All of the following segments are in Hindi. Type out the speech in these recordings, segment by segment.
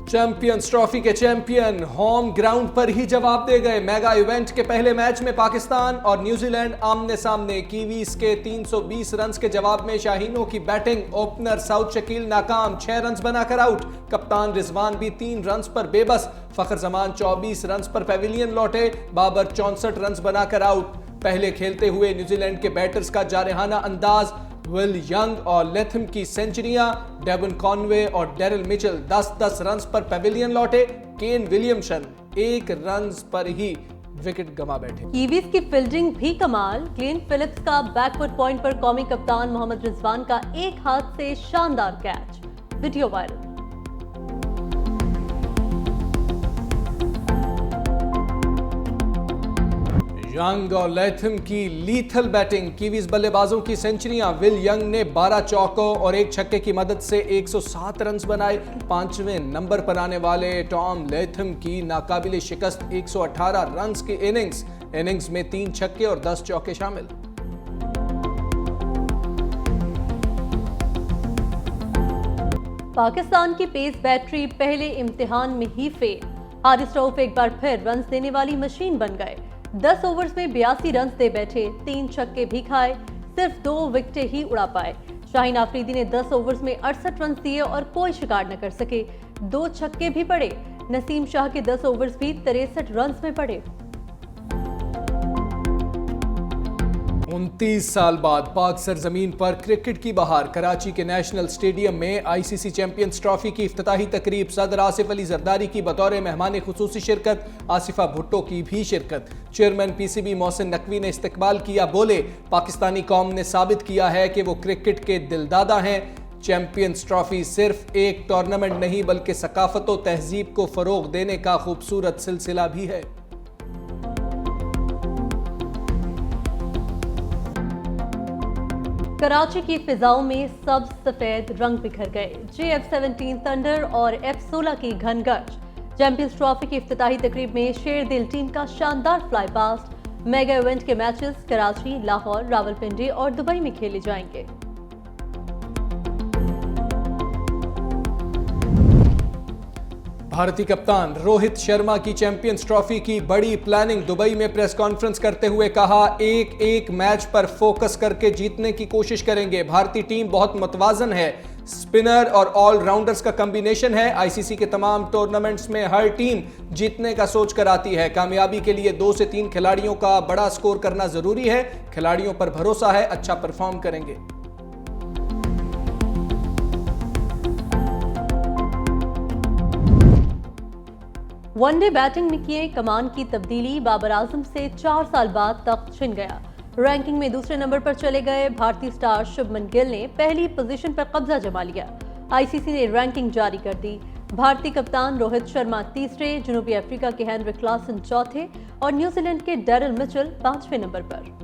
चैंपियंस ट्रॉफी के चैंपियन होम ग्राउंड पर ही जवाब दे गए। मेगा इवेंट के पहले मैच में पाकिस्तान और न्यूजीलैंड आमने सामने। कीवीज के 320 रन के जवाब में शाहीनों की बैटिंग। ओपनर साउथ शकील नाकाम, 6 रन बनाकर आउट। कप्तान रिजवान भी 3 रन पर बेबस। फखर जमान 24 रन पर पेविलियन लौटे। बाबर 64 रन बनाकर आउट। पहले खेलते हुए न्यूजीलैंड के बैटर्स का जारहाना अंदाज। विल यंग और लेथम की सेंचुरियां। डेवन कॉनवे और डेरिल मिचेल 10-10 रन पर पेविलियन लौटे। केन विलियमसन 1 रन पर ही विकेट गंवा बैठे। कीवीज की फील्डिंग भी कमाल। क्लेन फिलिप्स का बैकवर्ड पॉइंट पर कौमी कप्तान मोहम्मद रिजवान का एक हाथ से शानदार कैच, वीडियो वायरल। यंग और लेथम की लीथल बैटिंग। कीवीज बल्लेबाजों की सेंचुरियां। विल यंग ने 12 चौकों और 1 छक्के की मदद से 107 रन बनाए। 5वें नंबर पर आने वाले टॉम लेथम की नाकाबिले शिकस्त 118 रन की इनिंग्स में 3 छक्के और 10 चौके शामिल। पाकिस्तान की पेस बैटरी पहले इम्तिहान में ही फेल। हारिस रऊफ एक बार फिर रन देने वाली मशीन बन गए। 10 ओवर्स में 82 रन दे बैठे, 3 छक्के भी खाए, सिर्फ 2 विकेटें ही उड़ा पाए। शाहीन आफरीदी ने 10 ओवर्स में 68 रन दिए और कोई शिकार न कर सके। 2 छक्के भी पड़े। नसीम शाह के 10 ओवर्स भी 63 रन में पड़े। 29 साल बाद पाक सरजमीन पर क्रिकेट की बहार। कराची के नेशनल स्टेडियम में आईसीसी चैंपियंस ट्रॉफी की इफ्तिताही तकरीब। सदर आसिफ अली जरदारी की बतौर मेहमान खुसूसी शिरकत। आसिफा भुट्टो की भी शिरकत। चेयरमैन पीसीबी मोहसिन नकवी ने इस्तकबाल किया। बोले, पाकिस्तानी कौम ने साबित किया है कि वो क्रिकेट के दिलदादा हैं। चैंपियंस ट्रॉफी सिर्फ एक टूर्नामेंट नहीं बल्कि सकाफत और तहजीब को फरोग देने का खूबसूरत सिलसिला भी है। कराची की फिजाओं में सब सफेद रंग बिखर गए। JF-17 थंडर और F-16 की घनगर्ज। चैंपियंस ट्रॉफी की इफ्तिताही तकरीब में शेर दिल टीम का शानदार फ्लाई पास्ट। मेगा इवेंट के मैचेस कराची, लाहौर, रावलपिंडी और दुबई में खेले जाएंगे। भारतीय कप्तान रोहित शर्मा की चैंपियंस ट्रॉफी की बड़ी प्लानिंग। दुबई में प्रेस कॉन्फ्रेंस करते हुए कहा, एक मैच पर फोकस करके जीतने की कोशिश करेंगे। भारतीय टीम बहुत मुतवाजन है। स्पिनर और ऑलराउंडर्स का कॉम्बिनेशन है। आईसीसी के तमाम टूर्नामेंट्स में हर टीम जीतने का सोच कर आती है। कामयाबी के लिए 2 से 3 खिलाड़ियों का बड़ा स्कोर करना जरूरी है। खिलाड़ियों पर भरोसा है, अच्छा परफॉर्म करेंगे। वनडे बैटिंग में किए कमान की तब्दीली। बाबर आजम से 4 साल बाद तख्त छिन गया। रैंकिंग में दूसरे नंबर पर चले गए भारतीय स्टार शुभमन गिल ने पहली पोजीशन पर कब्जा जमा लिया। आईसीसी ने रैंकिंग जारी कर दी। भारतीय कप्तान रोहित शर्मा तीसरे, जनूबी अफ्रीका के हेनरिक क्लासन चौथे और न्यूजीलैंड के डेरिल मिचेल 5वें नंबर पर।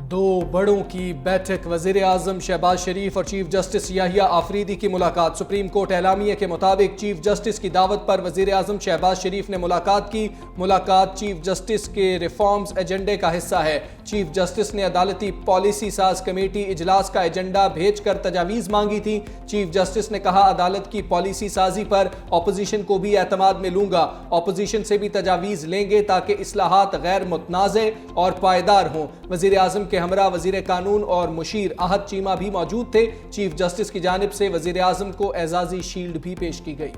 दो बड़ों की बैठक। वजीर आजम शहबाज शरीफ और चीफ जस्टिस याहिया आफरीदी की मुलाकात। सुप्रीम कोर्ट एलामिया के मुताबिक चीफ जस्टिस की दावत पर वजीर आजम शहबाज शरीफ ने मुलाकात की। मुलाकात चीफ जस्टिस के रिफॉर्म्स एजेंडे का हिस्सा है। चीफ जस्टिस ने अदालती पॉलिसी साज कमेटी इजलास का एजेंडा भेजकर तजावीज़ मांगी थी। चीफ जस्टिस ने कहा, अदालत की पॉलिसी साजी पर अपोजिशन को भी एतमाद में लूंगा। अपोजिशन से भी तजावीज़ लेंगे ताकि इस्लाहात गैर मुतनाज़े और पायदार हों। वजीर आजम के हमरा वजीर कानून और मुशीर अहद चीमा भी मौजूद थे। चीफ जस्टिस की जानिब से वजीर आजम को एजाजी शील्ड भी पेश की गई।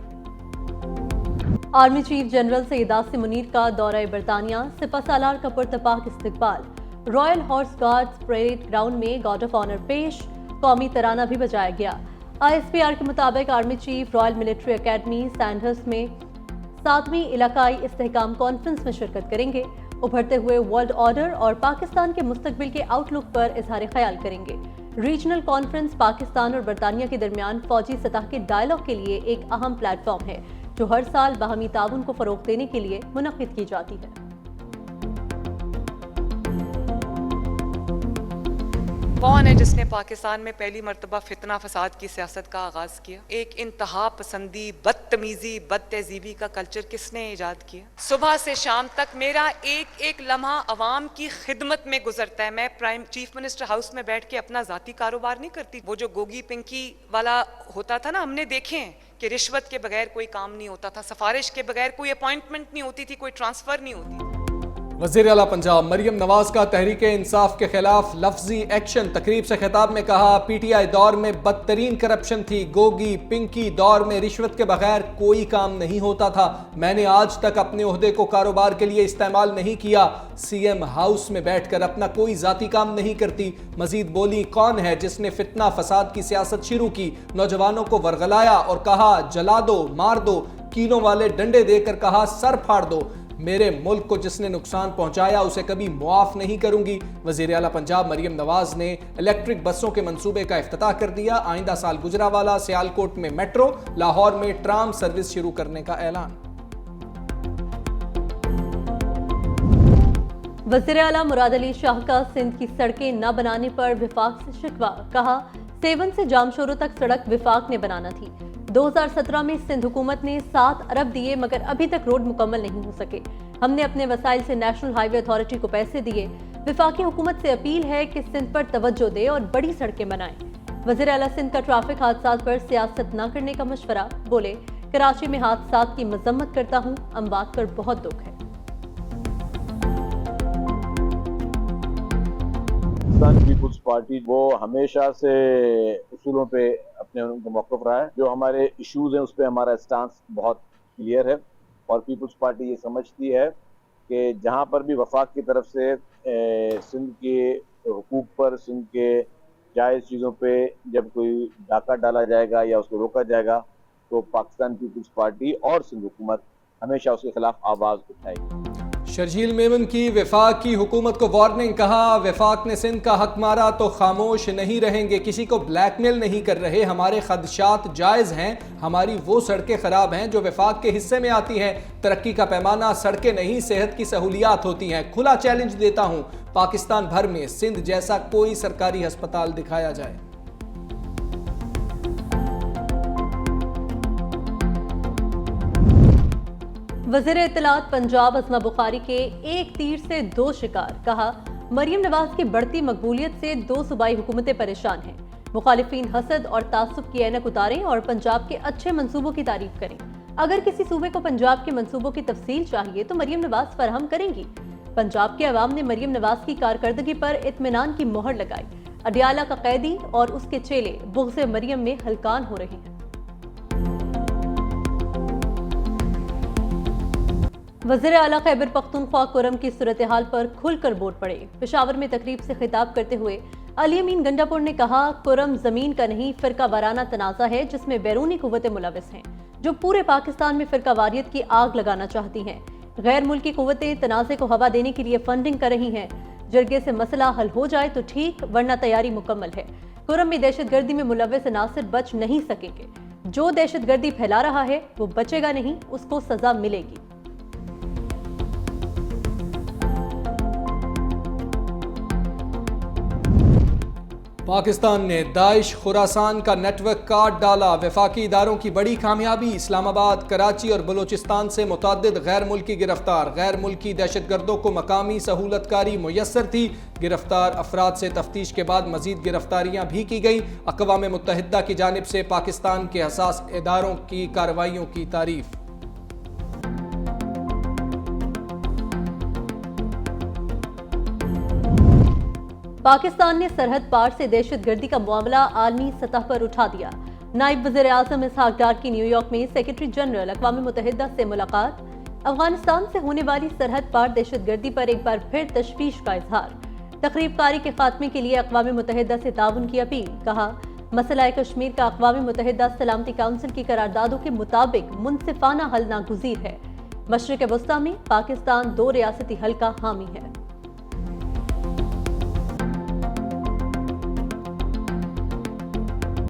Army chief general Syed Asim Munir का दौरा बरतानिया। सिपह सालार का पुरतपाक इस्तकबाल। Royal horse guards parade ground में गार्ड ऑफ ऑनर पेश। कौमी तराना भी बजाया गया। ISPR के मुताबिक army chief royal military academy Sandhurst में 7वीं इलाकाई इस्तेहकाम कॉन्फ्रेंस में शिरकत करेंगे। उभरते हुए वर्ल्ड ऑर्डर और पाकिस्तान के मुस्तकबिल के आउटलुक पर इजहार ख्याल करेंगे। रीजनल कॉन्फ्रेंस पाकिस्तान और बरतानिया के दरमियान फौजी सतह के डायलॉग के लिए एक अहम प्लेटफॉर्म है, जो हर साल बाहमी ताउन को फरोग देने के लिए मुनक्किद की जाती है। कौन है जिसने पाकिस्तान में पहली मर्तबा फितना फसाद की सियासत का आगाज किया? एक इंतहा पसंदी, बदतमीजी, बदतहजीबी का कल्चर किसने ईजाद किया? सुबह से शाम तक मेरा एक एक लम्हा अवाम की खिदमत में गुजरता है। मैं प्राइम चीफ मिनिस्टर हाउस में बैठ के अपना जाती कारोबार नहीं करती। वो जो गोगी पिंकी वाला होता था ना, हमने देखे हैं कि रिश्वत के बगैर कोई काम नहीं होता था, सिफारिश के बगैर कोई अपॉइंटमेंट नहीं होती थी, कोई ट्रांसफर नहीं होती। वज़ीर आला पंजाब मरियम नवाज का तहरीक इंसाफ के खिलाफ लफ्जी एक्शन। तकरीब से खिताब में कहा, पीटीआई दौर में बदतरीन करप्शन थी, गोगी पिंकी दौर में रिश्वत के बगैर कोई काम नहीं होता था। मैंने आज तक अपने ओहदे को कारोबार के लिए इस्तेमाल नहीं किया। सीएम हाउस में बैठकर अपना कोई जाती काम नहीं करती। मजीद बोली, कौन है जिसने फितना फसाद की सियासत शुरू की, नौजवानों को वरगलाया और कहा जला दो, मार दो, कीलों वाले डंडे देकर कहा सर फाड़ दो। मेरे मुल्क को जिसने नुकसान पहुंचाया उसे कभी मुआफ नहीं करूंगी। वज़ीर आला पंजाब मरियम नवाज ने इलेक्ट्रिक बसों के मंसूबे का इफ्तिताह कर दिया। आइंदा साल गुजरावाला, सियालकोट में मेट्रो, लाहौर में ट्राम सर्विस शुरू करने का ऐलान। वज़ीर आला मुराद अली शाह का सिंध की सड़कें न बनाने पर विफाक से शिकवा। कहा, सेवन से जामशोरों तक सड़क विफाक ने बनाना थी। 2017 में सिंध हुकूमत ने 7 अरब दिए मगर अभी तक रोड मुकम्मल नहीं हो सके। हमने अपने वसाइल से नेशनल हाईवे अथॉरिटी को पैसे दिए। विफाकी हुकूमत से अपील है कि सिंध पर तवज्जो दे और बड़ी सड़कें बनाएं। वज़ीर आला सिंध का ट्रैफिक हादसात पर सियासत न करने का मशवरा। बोले, कराची में हादसात की मजम्मत करता हूँ, अमवात पर बहुत दुख है। पीपुल्स पार्टी वो हमेशा से उसूलों पे अपने उनका मौक़िफ़ रहा है। जो हमारे इश्यूज हैं उस पर हमारा स्टांस बहुत क्लियर है और पीपुल्स पार्टी ये समझती है कि जहाँ पर भी वफाक की तरफ से सिंध के हुकूक पर, सिंध के जायज़ चीज़ों पे जब कोई डाका डाला जाएगा या उसको रोका जाएगा तो पाकिस्तान पीपुल्स पार्टी और सिंध हुकूमत हमेशा उसके खिलाफ आवाज़ उठाएगी। शर्जील मेमन की वफाक की हुकूमत को वार्निंग। कहा, वफाक ने सिंध का हक मारा तो खामोश नहीं रहेंगे, किसी को ब्लैकमेल नहीं कर रहे। हमारे खदशात जायज़ हैं। हमारी वो सड़कें ख़राब हैं जो वफाक के हिस्से में आती हैं। तरक्की का पैमाना सड़कें नहीं, सेहत की सहूलियात होती हैं। खुला चैलेंज देता हूँ, पाकिस्तान भर में सिंध जैसा कोई सरकारी अस्पताल दिखाया जाए। वज़ीर इत्तलात पंजाब अस्मा बुखारी के एक तीर से 2 शिकार। कहा, मरियम नवाज की बढ़ती मकबूलियत से 2 सूबाई हुकूमतें परेशान हैं। मुखालिफिन हसद और तासुब की ऐनक उतारें और पंजाब के अच्छे मंसूबों की तारीफ करें। अगर किसी सूबे को पंजाब के मंसूबों की तफसील चाहिए तो मरियम नवाज फराहम करेंगी। पंजाब के अवाम ने मरियम नवाज की कारकर्दगी पर इत्मीनान की मोहर लगाई। अडियाला का कैदी और उसके चेले बुग़्ज़ मरियम में हलकान हो रहे हैं। वज़ीर आला खैबर पख्तूनख्वा कुरम की सूरत हाल पर खुलकर वोट पड़े। पेशावर में तकरीब से खिताब करते हुए अली अमीन गंडापुर ने कहा, कुरम जमीन का नहीं फ़िरका वाराना तनाज़ा है जिसमें बैरूनी कुव्वतें मुलविस हैं जो पूरे पाकिस्तान में फ़िरका वारियत की आग लगाना चाहती हैं। गैर मुल्की कुव्वतें तनाज़े को हवा देने के लिए फंडिंग कर रही हैं। जरगे से मसला हल हो जाए तो ठीक, वरना तैयारी मुकम्मल है। कुरम में दहशतगर्दी में मुलविस अनासिर बच नहीं सकेंगे। जो दहशतगर्दी फैला रहा है वो बचेगा नहीं, उसको सजा मिलेगी। पाकिस्तान ने दाइश खुरासान का नेटवर्क काट डाला। वफाकी इदारों की बड़ी कामयाबी। इस्लामाबाद, कराची और बलूचिस्तान से मुतअद्दिद गैर मुल्की गिरफ्तार। गैर मुल्की दहशतगर्दों को मकामी सहूलतकारी मुयस्सर थी। गिरफ्तार अफराद से तफ्तीश के बाद मजीद गिरफ्तारियां भी की गई। अक़वाम मुत्तहिदा की जानिब से पाकिस्तान के हसास इदारों की कार्रवाइयों की तारीफ। पाकिस्तान ने सरहद पार से दहशतगर्दी का मामला आलमी सतह पर उठा दिया। नायब वज़ीर आज़म इसहाक डार की न्यूयॉर्क में सेक्रेटरी जनरल अक़वाम मुत्तहिदा से मुलाकात। अफगानिस्तान से होने वाली सरहद पार दहशतगर्दी पर एक बार फिर तशवीश का इजहार। तकरीबकारी के खात्मे के लिए अक़वाम मुत्तहिदा से ताउन की अपील। कहा, मसला कश्मीर का अक़वाम मुत्तहिदा सलामती काउंसिल की करारदादों के मुताबिक मुनसिफाना हल नागुज़ीर है। मशरिक़ वस्ता में पाकिस्तान 2 रियासती हल का हामी है।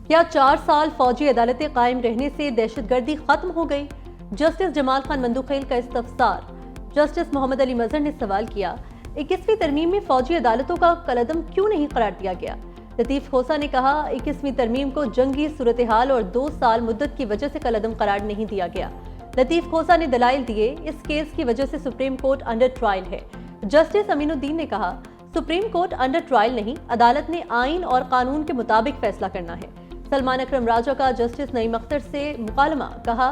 क्या 4 साल फौजी अदालतें कायम रहने से दहशतगर्दी खत्म हो गई? जस्टिस जमाल खान मंदुखेल का इस्तफसार। जस्टिस मोहम्मद अली मजहर ने सवाल किया, 21वीं तरमीम में फौजी अदालतों का कलअदम क्यों नहीं करार दिया गया? लतीफ खोसा ने कहा 21वीं तरमीम को जंगी सूरत हाल और 2 साल मुद्दत की वजह से कलअदम करार नहीं दिया गया। लतीफ खोसा ने दलाइल दिए, इस केस की वजह से सुप्रीम कोर्ट अंडर ट्रायल है। जस्टिस अमीनुद्दीन ने कहा सुप्रीम कोर्ट अंडर ट्रायल नहीं, अदालत ने आइन और कानून के मुताबिक फैसला करना है। सलमान अकरम राजा का जस्टिस नईम अख्तर से मुकालमा, कहा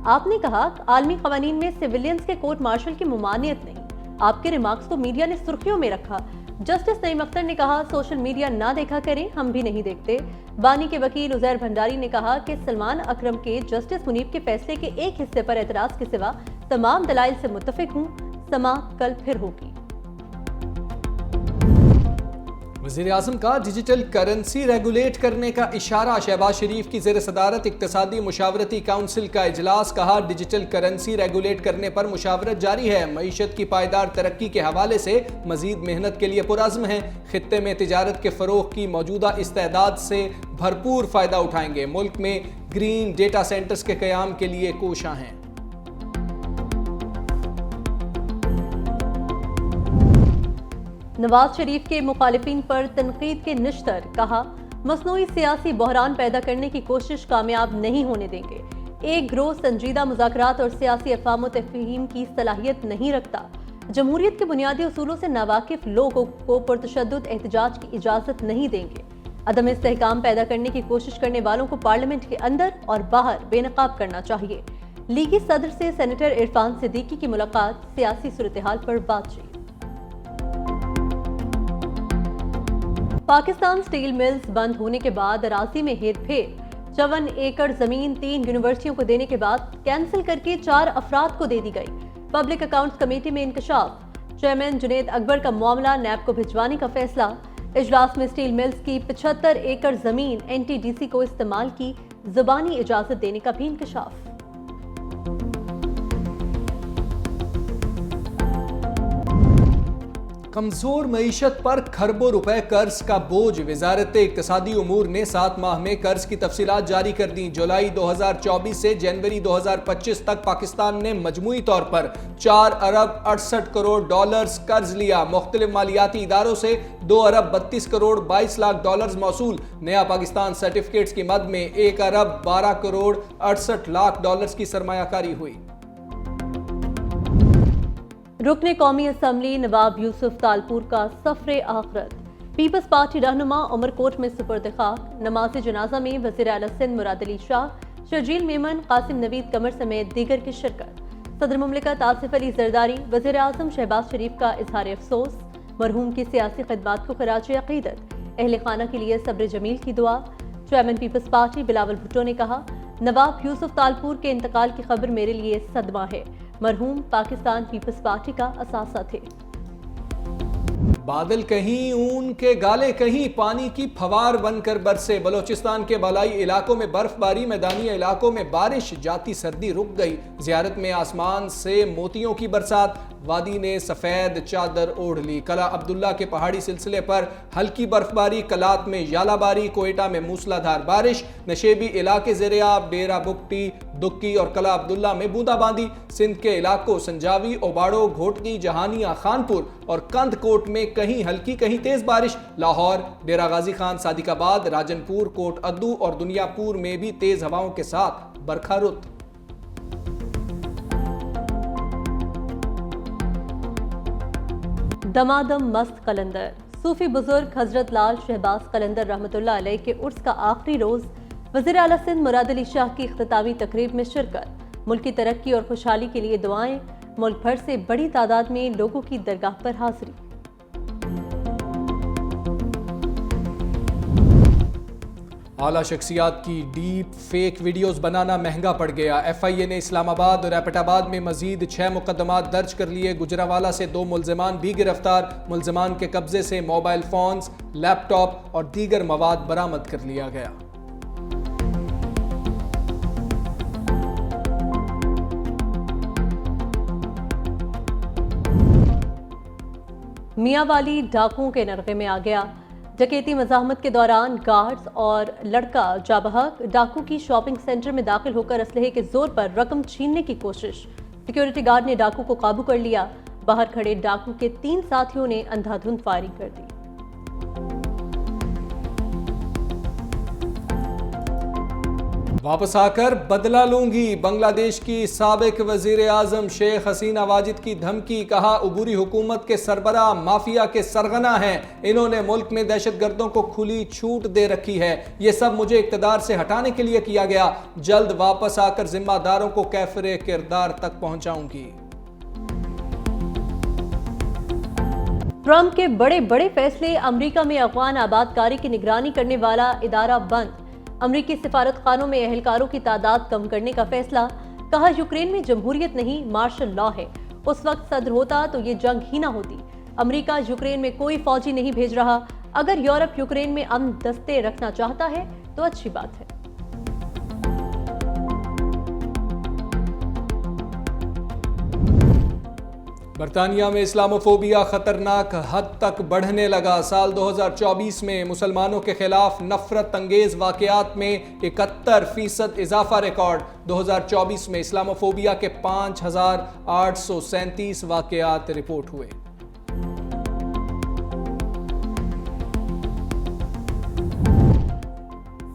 आपने कहा आलमी कवानीन में सिविलियंस के कोर्ट मार्शल की मुमानियत नहीं, आपके रिमार्क्स को मीडिया ने सुर्खियों में रखा। जस्टिस नईम अख्तर ने कहा सोशल मीडिया ना देखा करें, हम भी नहीं देखते। बानी के वकील उजैर भंडारी ने कहा कि सलमान अकरम के जस्टिस मुनीब के फैसले के एक हिस्से पर एतराज के सिवा तमाम दलाइल से मुत्तफिक हूं। समा कल फिर होगी। वज़ीर आज़म का डिजिटल करेंसी रेगुलेट करने का इशारा। शहबाज शरीफ की ज़ेर सदारत इक्तिसादी मुशावरती काउंसिल का इजलास, कहा डिजिटल करेंसी रेगुलेट करने पर मुशावरत जारी है। मईशत की पायदार तरक्की के हवाले से मजीद मेहनत के लिए पुरज़्म है। खित्ते में तिजारत के फ़रोग़ की मौजूदा इस्तेदाद से भरपूर फ़ायदा उठाएंगे। मुल्क में ग्रीन डेटा सेंटर्स के क़याम के लिए कोशां हैं। नवाज शरीफ के मुखालिफिन पर तनकीद के निश्तर, कहा मसनूई सियासी बहरान पैदा करने की कोशिश कामयाब नहीं होने देंगे। एक गिरोह संजीदा मुज़ाकरात और सियासी अफ़हाम तफ़हीम की सलाहियत नहीं रखता। जमहूरियत के बुनियादी उसूलों से नावाकिफ लोगों को पुरतशद्दुद एहतजाज की इजाज़त नहीं देंगे। अदम इस्तेहकाम पैदा करने की कोशिश करने वालों को पार्लियामेंट के अंदर और बाहर बेनकाब करना चाहिए। लीगी सदर से सेनेटर इरफान सिद्दीकी की मुलाकात, सियासी सूरत हाल पर बातचीत। पाकिस्तान स्टील मिल्स बंद होने के बाद अराजी में हेरफेर, 54 एकड़ जमीन 3 यूनिवर्सिटियों को देने के बाद कैंसिल करके 4 अफराद को दे दी गई। पब्लिक अकाउंट्स कमेटी में इंकशाफ, चेयरमैन जुनेद अकबर का मामला नैब को भिजवाने का फैसला। इजलास में स्टील मिल्स की 75 एकड़ जमीन NTDC को इस्तेमाल की जुबानी इजाजत देने का भी इंकशाफ। कमजोर मईशत पर खरबों रुपए कर्ज का बोझ। वजारत इक्तिसादी उमूर ने 7 माह में कर्ज की तफसीलात जारी कर दी। जुलाई 2024 से जनवरी 2025 तक पाकिस्तान ने मजमूई तौर पर 4 अरब 68 करोड़ डॉलर्स कर्ज लिया। मुख्तलिफ मालियाती इदारों से 2 अरब 32 करोड़ 22 लाख डॉलर्स मौसूल। नया पाकिस्तान सर्टिफिकेट्स की मद में 1 अरब 12 करोड़ 68 लाख डॉलर्स की सरमायाकारी हुई। रुकने कौमी असम्बली नवाब यूसुफ तालपुर का सफरे आखिरत। पीपल्स पार्टी रहनुमा उमरकोट में सुपुर्द खाक। नमाज जनाजा में वज़ीर आला सिंध मुराद अली शाह, शर्जील मेमन, कासिम नवीद कमर समेत दीगर की शिरकत। सदर मुमलिकत आसिफ अली जरदारी, वज़ीर आज़म शहबाज शरीफ का इजहार अफसोस। मरहूम की सियासी खिदमात को खराज अकीदत, अहले खाना के लिए सब्र जमील की दुआ। Chairman Peoples Party Bilawal Bhutto ने कहा नवाब यूसुफ तालपुर के इंतकाल की खबर मेरे लिए सदमा है। मरहूम पाकिस्तान पीपल्स पार्टी का असासा थे। बादल कहीं ऊन के गाले, कहीं पानी की फवार बनकर बरसे। बलोचिस्तान के बालाई इलाकों में बर्फबारी, मैदानी इलाकों में बारिश, जाती सर्दी रुक गई। जियारत में आसमान से मोतियों की बरसात, वादी ने सफेद चादर ओढ़ ली। कला अब्दुल्ला के पहाड़ी सिलसिले पर हल्की बर्फबारी, कलात में यालाबारी, कोयटा में मूसलाधार बारिश, नशेबी इलाके ज़ेरियाब, डेरा बुगटी, दुक्की और कला अब्दुल्ला में बूंदाबांदी। सिंध के इलाकों संजावी, ओबाड़ो, घोटकी, जहानिया, खानपुर और कंदकोट में कहीं हल्की कहीं तेज बारिश। लाहौर, डेरा गाजी खान, सादिकाबाद, राजनपुर, कोट अद्दू और दुनियापुर में भी तेज हवाओं के साथ बरखा रुत। दमादम मस्त कलंदर। सूफी बुजुर्ग हजरत लाल शहबाज कलंदर रहमतुल्लाह अलैह के उर्स का आखिरी रोज वज़ीर आला सिंध मुराद अली शाह की इख्तितामी तकरीब में शिरकत। मुल्क की तरक्की और खुशहाली के लिए दुआएं। मुल्क भर से बड़ी तादाद में लोगों की दरगाह पर हाजिरी। आला शख्सियात की डीप फेक वीडियोस बनाना महंगा पड़ गया। FIA ने इस्लामाबाद और एबटाबाद में मजीद 6 मुकदमात दर्ज कर लिए। गुजरावाला से 2 मुल्जिमान भी गिरफ्तार। मुल्जिमान के कब्जे से मोबाइल फोन्स, लैपटॉप और दीगर मवाद बरामद कर लिया गया। मियांवाली डाकुओं के नरगे में आ गया। डकैती मज़ाहमत के दौरान गार्ड्स और लड़का जाबहक डाकू की शॉपिंग सेंटर में दाखिल होकर असलहे के जोर पर रकम छीनने की कोशिश। सिक्योरिटी गार्ड ने डाकू को काबू कर लिया। बाहर खड़े डाकू के 3 साथियों ने अंधाधुंध फायरिंग कर दी। वापस आकर बदला लूंगी, बांग्लादेश की साबिक वजीर आजम शेख हसीना वाजिद की धमकी। कहा उबूरी हुकूमत के सरबराह माफिया के सरगना हैं, इन्होंने मुल्क में दहशतगर्दों को खुली छूट दे रखी है, ये सब मुझे इक़्तिदार से हटाने के लिए किया गया, जल्द वापस आकर जिम्मेदारों को कैफरे किरदार तक पहुंचाऊंगी। ट्रंप के बड़े बड़े फैसले, अमेरिका में अफगान आबादकारी की निगरानी करने वाला इदारा बंद, अमेरिकी सिफारत खानों में एहलकारों की तादाद कम करने का फैसला। कहा यूक्रेन में जमहूरियत नहीं मार्शल लॉ है, उस वक्त सदर होता तो ये जंग ही ना होती। अमेरिका यूक्रेन में कोई फौजी नहीं भेज रहा, अगर यूरोप यूक्रेन में अमन दस्ते रखना चाहता है तो अच्छी बात है। बरतानिया में इस्लामोफोबिया खतरनाक हद तक बढ़ने लगा। साल 2024 में मुसलमानों के खिलाफ नफरत अंगेज वाकयात में 71% इजाफा रिकॉर्ड। 2024 में इस्लामोफोबिया के 5,837 वाकयात रिपोर्ट हुए।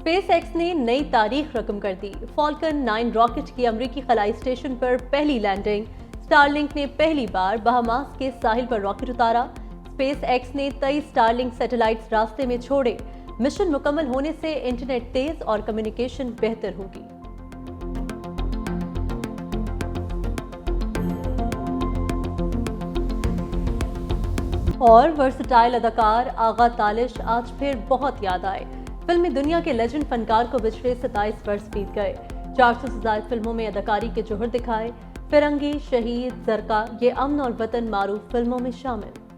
स्पेस एक्स ने नई तारीख रकम कर दी। फॉल्कन 9 रॉकेट की अमेरिकी खलाई स्टेशन पर पहली लैंडिंग। स्टारलिंक ने पहली बार बहामास के साहिल पर रॉकेट उतारा। स्पेस एक्स ने 23 स्टारलिंक सैटेलाइट्स रास्ते में छोड़े। मिशन मुकम्मल होने से इंटरनेट तेज और कम्युनिकेशन बेहतर होगी। और वर्सटाइल अदाकार आगा तालिश आज फिर बहुत याद आए। फिल्मी दुनिया के लेजेंड फनकार को बिछड़े 27 वर्ष बीत गए। 400 से ज्यादा फिल्मों में अदाकारी के जोहर दिखाए। फिरंगी, शहीद, जरका ये अमन और वतन मारूफ फिल्मों में शामिल।